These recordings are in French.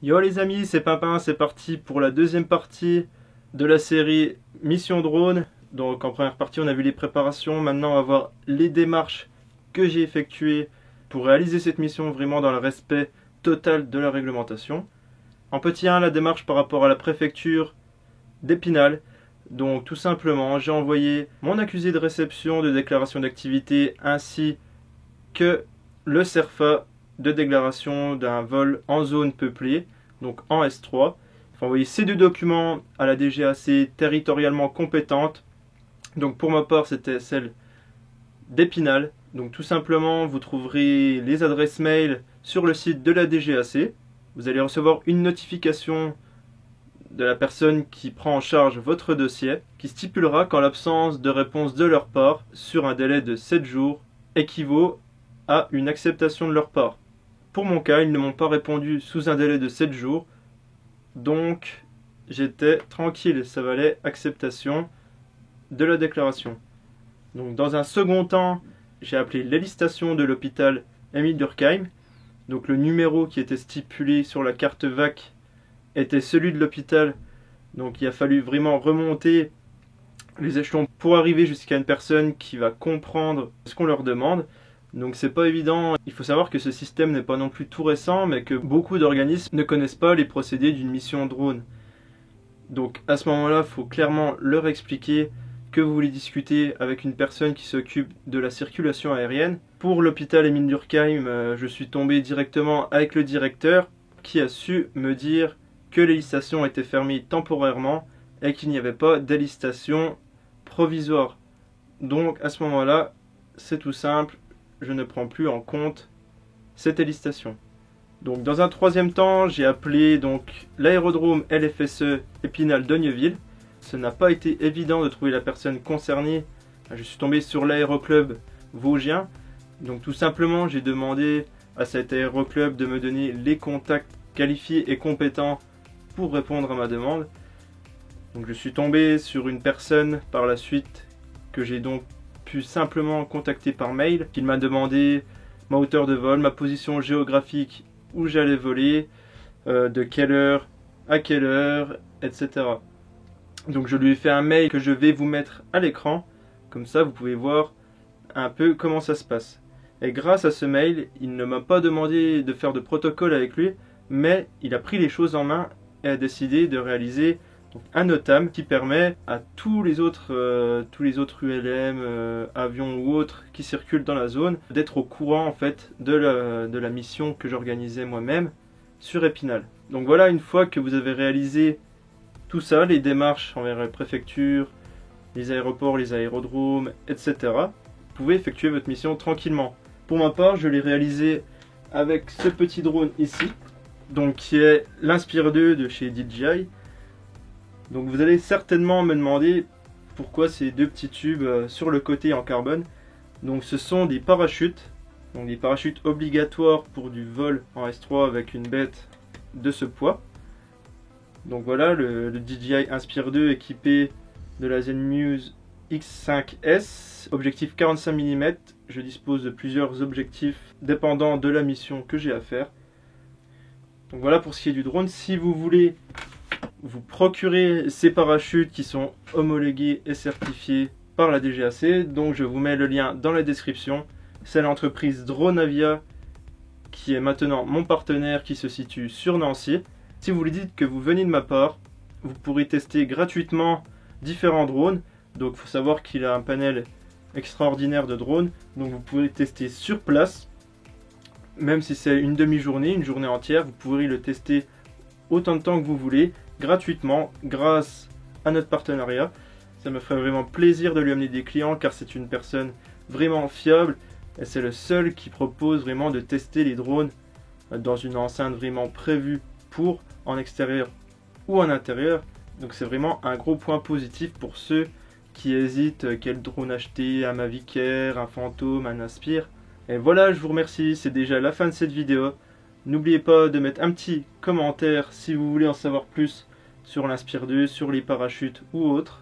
Yo les amis, c'est Pimpin, c'est parti pour la deuxième partie de la série Mission Drone. Donc en première partie on a vu les préparations, maintenant on va voir les démarches que j'ai effectuées pour réaliser cette mission vraiment dans le respect total de la réglementation. En petit 1, la démarche par rapport à la préfecture d'Épinal. Donc tout simplement j'ai envoyé mon accusé de réception de déclaration d'activité ainsi que le CERFA de déclaration d'un vol en zone peuplée, donc en S3. Il faut envoyer ces deux documents à la DGAC territorialement compétente. Donc pour ma part, c'était celle d'Épinal. Donc tout simplement, vous trouverez les adresses mail sur le site de la DGAC. Vous allez recevoir une notification de la personne qui prend en charge votre dossier, qui stipulera qu'en l'absence de réponse de leur part, sur un délai de 7 jours, équivaut à une acceptation de leur part. Pour mon cas, ils ne m'ont pas répondu sous un délai de 7 jours, donc j'étais tranquille, ça valait acceptation de la déclaration. Donc dans un second temps, j'ai appelé l'hélitation de l'hôpital Émile Durkheim. Donc le numéro qui était stipulé sur la carte VAC était celui de l'hôpital, donc il a fallu vraiment remonter les échelons pour arriver jusqu'à une personne qui va comprendre ce qu'on leur demande. Donc c'est pas évident. Il faut savoir que ce système n'est pas non plus tout récent, mais que beaucoup d'organismes ne connaissent pas les procédés d'une mission drone. Donc à ce moment-là, il faut clairement leur expliquer que vous voulez discuter avec une personne qui s'occupe de la circulation aérienne. Pour l'hôpital Émile Durkheim, je suis tombé directement avec le directeur qui a su me dire que l'hélitation était fermée temporairement et qu'il n'y avait pas d'hélitation provisoire. Donc à ce moment-là, c'est tout simple. Je ne prends plus en compte cette hélitation. Donc dans un troisième temps, j'ai appelé donc l'aérodrome LFSE Épinal Dogneville. Ce n'a pas été évident de trouver la personne concernée. Je suis tombé sur l'aéroclub vosgien. Donc tout simplement, j'ai demandé à cet aéroclub de me donner les contacts qualifiés et compétents pour répondre à ma demande. Donc je suis tombé sur une personne par la suite que j'ai donc pu simplement contacter par mail, qu'il m'a demandé ma hauteur de vol, ma position géographique, où j'allais voler, de quelle heure à quelle heure, etc. Donc je lui ai fait un mail que je vais vous mettre à l'écran, comme ça vous pouvez voir un peu comment ça se passe. Et grâce à ce mail, il ne m'a pas demandé de faire de protocole avec lui, mais il a pris les choses en main et a décidé de réaliser donc un NOTAM qui permet à tous les autres ULM, avions ou autres qui circulent dans la zone d'être au courant en fait de la mission que j'organisais moi-même sur Épinal. Donc voilà, une fois que vous avez réalisé tout ça, les démarches envers la préfecture, les aéroports, les aérodromes, etc., vous pouvez effectuer votre mission tranquillement. Pour ma part, je l'ai réalisé avec ce petit drone ici, donc qui est l'Inspire 2 de chez DJI. Donc vous allez certainement me demander pourquoi ces deux petits tubes sur le côté en carbone. Donc ce sont des parachutes, donc des parachutes obligatoires pour du vol en S3 avec une bête de ce poids. Donc voilà le DJI Inspire 2 équipé de la Zenmuse X5S, objectif 45 mm. Je dispose de plusieurs objectifs dépendant de la mission que j'ai à faire. Donc voilà pour ce qui est du drone. Si vous voulez vous procurer ces parachutes qui sont homologués et certifiés par la DGAC, donc je vous mets le lien dans la description. C'est l'entreprise Dronavia qui est maintenant mon partenaire qui se situe sur Nancy. Si vous lui dites que vous venez de ma part, vous pourrez tester gratuitement différents drones. Donc il faut savoir qu'il a un panel extraordinaire de drones, donc vous pouvez tester sur place. Même si c'est une demi-journée, une journée entière, vous pourrez le tester autant de temps que vous voulez, gratuitement, grâce à notre partenariat. Ça me ferait vraiment plaisir de lui amener des clients, car c'est une personne vraiment fiable, et c'est le seul qui propose vraiment de tester les drones dans une enceinte vraiment prévue pour en extérieur ou en intérieur. Donc c'est vraiment un gros point positif pour ceux qui hésitent quel drone acheter, un Mavic Air, un Phantom, un Aspire. Et voilà, je vous remercie, c'est déjà la fin de cette vidéo. N'oubliez pas de mettre un petit commentaire si vous voulez en savoir plus sur l'Inspire 2, sur les parachutes ou autres.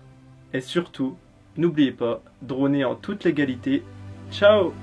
Et surtout, n'oubliez pas, droner en toute légalité. Ciao!